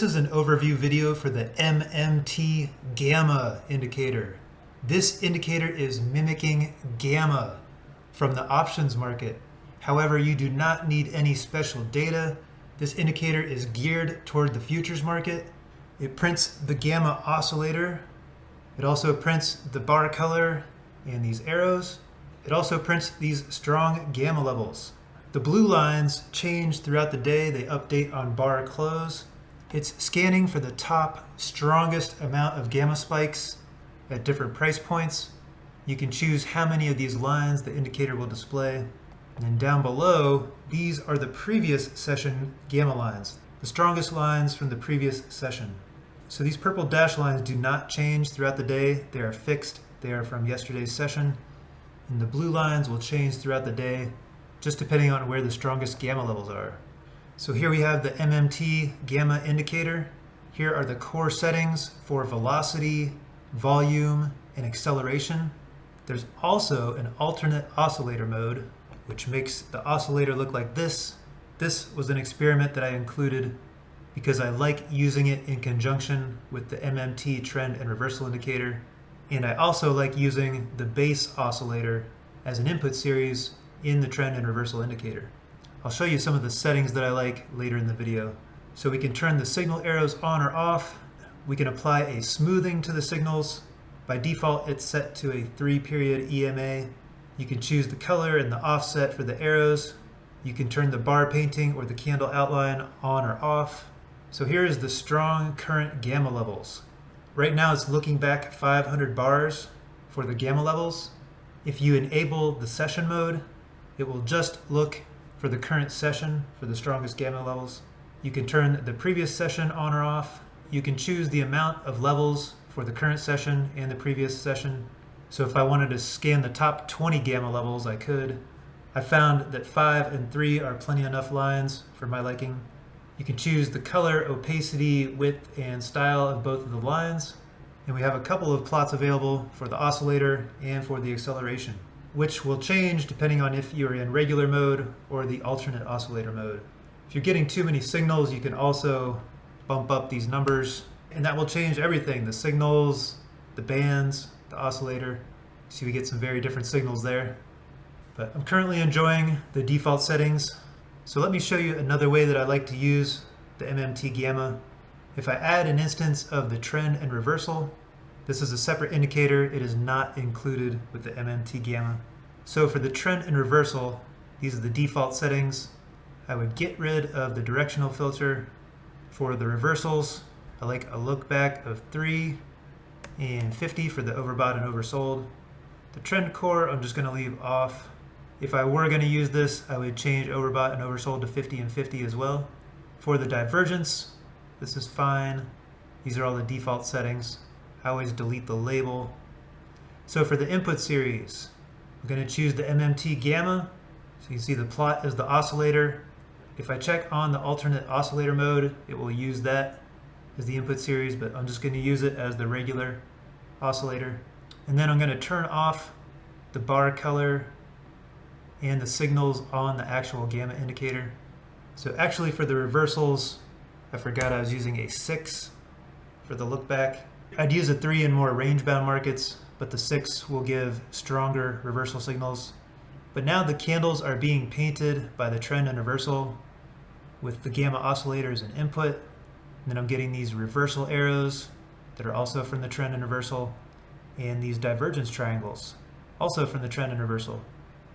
This is an overview video for the MMT gamma indicator. This indicator is mimicking gamma from the options market. However, you do not need any special data. This indicator is geared toward the futures market. It prints the gamma oscillator. It also prints the bar color and these arrows. It also prints these strong gamma levels. The blue lines change throughout the day. They update on bar close. It's scanning for the top strongest amount of gamma spikes at different price points. You can choose how many of these lines the indicator will display. And then down below, these are the previous session gamma lines, the strongest lines from the previous session. So these purple dash lines do not change throughout the day. They are fixed. They are from yesterday's session. And the blue lines will change throughout the day, just depending on where the strongest gamma levels are. So here we have the MMT gamma indicator. Here are the core settings for velocity, volume, and acceleration. There's also an alternate oscillator mode, which makes the oscillator look like this. This was an experiment that I included because I like using it in conjunction with the MMT trend and reversal indicator. And I also like using the base oscillator as an input series in the trend and reversal indicator. I'll show you some of the settings that I like later in the video. So we can turn the signal arrows on or off. We can apply a smoothing to the signals. By default, it's set to a 3-period EMA. You can choose the color and the offset for the arrows. You can turn the bar painting or the candle outline on or off. So here is the strong current gamma levels. Right now it's looking back 500 bars for the gamma levels. If you enable the session mode, it will just look for the current session for the strongest gamma levels. You can turn the previous session on or off. You can choose the amount of levels for the current session and the previous session. So if I wanted to scan the top 20 gamma levels, I could. I found that 5 and 3 are plenty enough lines for my liking. You can choose the color, opacity, width, and style of both of the lines. And we have a couple of plots available for the oscillator and for the acceleration, which will change depending on if you're in regular mode or the alternate oscillator mode. If you're getting too many signals, you can also bump up these numbers, and that will change everything, the signals, the bands, the oscillator. See, we get some very different signals there. But I'm currently enjoying the default settings. So let me show you another way that I like to use the MMT gamma. If I add an instance of the trend and reversal, this is a separate indicator. It is not included with the MMT gamma. So for the trend and reversal, these are the default settings. I would get rid of the directional filter. For the reversals, I like a look back of 3 and 50 for the overbought and oversold. The trend core, I'm just going to leave off. If I were going to use this, I would change overbought and oversold to 50 and 50 as well. For the divergence, this is fine. These are all the default settings. I always delete the label. So for the input series, we're going to choose the MMT gamma. So you see the plot is the oscillator. If I check on the alternate oscillator mode, it will use that as the input series, but I'm just going to use it as the regular oscillator. And then I'm going to turn off the bar color and the signals on the actual gamma indicator. So actually for the reversals, I forgot I was using a 6 for the look back. I'd use a 3 in more range-bound markets, but the 6 will give stronger reversal signals. But now the candles are being painted by the trend and reversal with the gamma oscillator as an input. And then I'm getting these reversal arrows that are also from the trend and reversal, and these divergence triangles, also from the trend and reversal.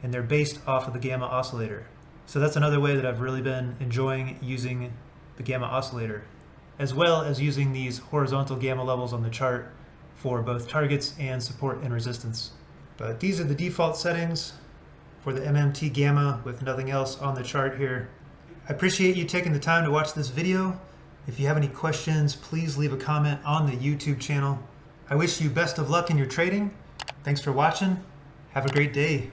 And they're based off of the gamma oscillator. So that's another way that I've really been enjoying using the gamma oscillator, as well as using these horizontal gamma levels on the chart for both targets and support and resistance. But these are the default settings for the MMT gamma with nothing else on the chart here. I appreciate you taking the time to watch this video. If you have any questions, please leave a comment on the YouTube channel. I wish you best of luck in your trading. Thanks for watching. Have a great day.